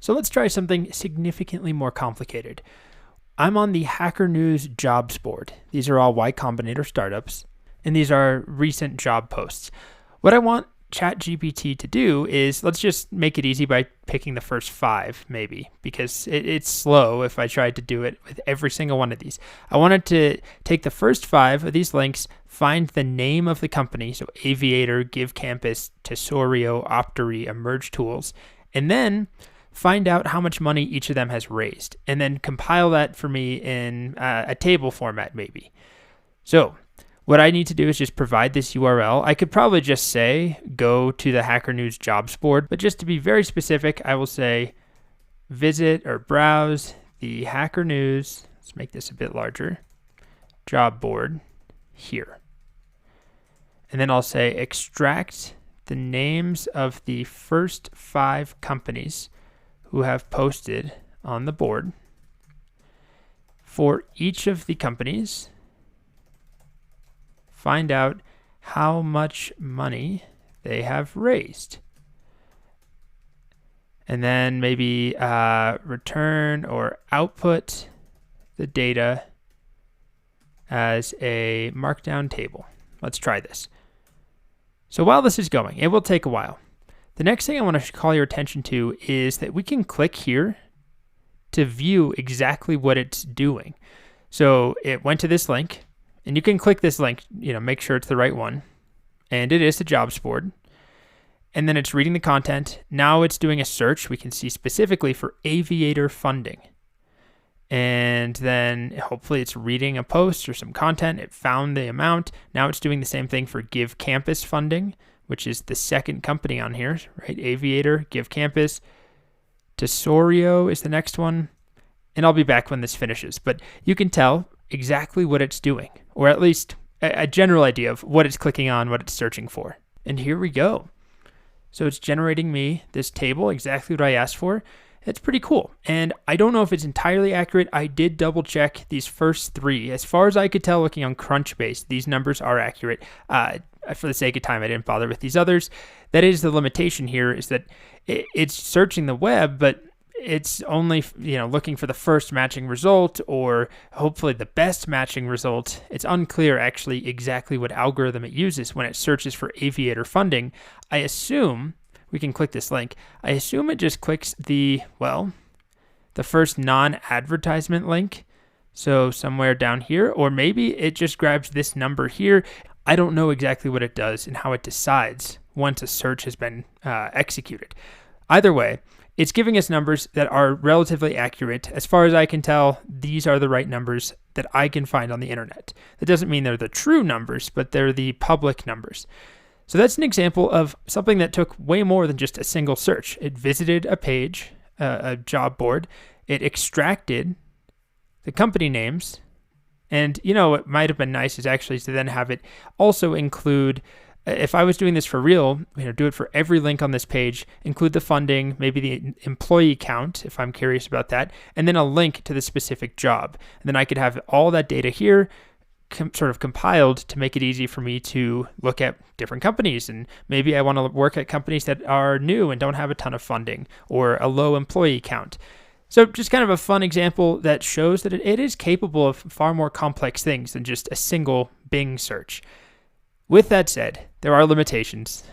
So let's try something significantly more complicated. I'm on the Hacker News jobs board. These are all Y Combinator startups, and these are recent job posts. What I want ChatGPT to do is, let's just make it easy by picking the first 5, maybe, because it's slow if I tried to do it with every single one of these. I wanted to take the first 5 of these links, find the name of the company, so Aviator, GiveCampus, Tesorio, Optory, Emerge Tools, and then find out how much money each of them has raised, and then compile that for me in a table format, maybe. So what I need to do is just provide this URL. I could probably just say, go to the Hacker News jobs board, but just to be very specific, I will say, visit or browse the Hacker News, let's make this a bit larger, job board here. And then I'll say, extract the names of the first 5 companies who have posted on the board. For each of the companies, find out how much money they have raised. And then maybe return or output the data as a markdown table. Let's try this. So while this is going, it will take a while. The next thing I want to call your attention to is that we can click here to view exactly what it's doing. So it went to this link, and you can click this link, make sure it's the right one. And it is the jobs board. And then it's reading the content. Now it's doing a search. We can see specifically for Aviator funding. And then hopefully it's reading a post or some content. It found the amount. Now it's doing the same thing for GiveCampus funding, which is the second company on here, right? Aviator, GiveCampus. Tesorio is the next one. And I'll be back when this finishes. But you can tell exactly what it's doing, or at least a general idea of what it's clicking on, what it's searching for. And here we go. So it's generating me this table, exactly what I asked for. It's pretty cool. And I don't know if it's entirely accurate. I did double check these first 3. As far as I could tell looking on Crunchbase, these numbers are accurate. For the sake of time, I didn't bother with these others. That is the limitation here, is that it's searching the web, but it's only looking for the first matching result, or hopefully the best matching result. It's unclear actually exactly what algorithm it uses when it searches for Aviator funding. I assume, we can click this link, I assume it just clicks the first non-advertisement link, so somewhere down here, or maybe it just grabs this number here. I don't know exactly what it does and how it decides once a search has been executed. Either way, it's giving us numbers that are relatively accurate. As far as I can tell, these are the right numbers that I can find on the internet. That doesn't mean they're the true numbers, but they're the public numbers. So that's an example of something that took way more than just a single search. It visited a page, a job board. It extracted the company names. And, what might have been nice is actually to then have it also include, if I was doing this for real, do it for every link on this page, include the funding, maybe the employee count, if I'm curious about that, and then a link to the specific job. And then I could have all that data here sort of compiled to make it easy for me to look at different companies. And maybe I want to work at companies that are new and don't have a ton of funding or a low employee count. So just kind of a fun example that shows that it is capable of far more complex things than just a single Bing search. With that said, there are limitations.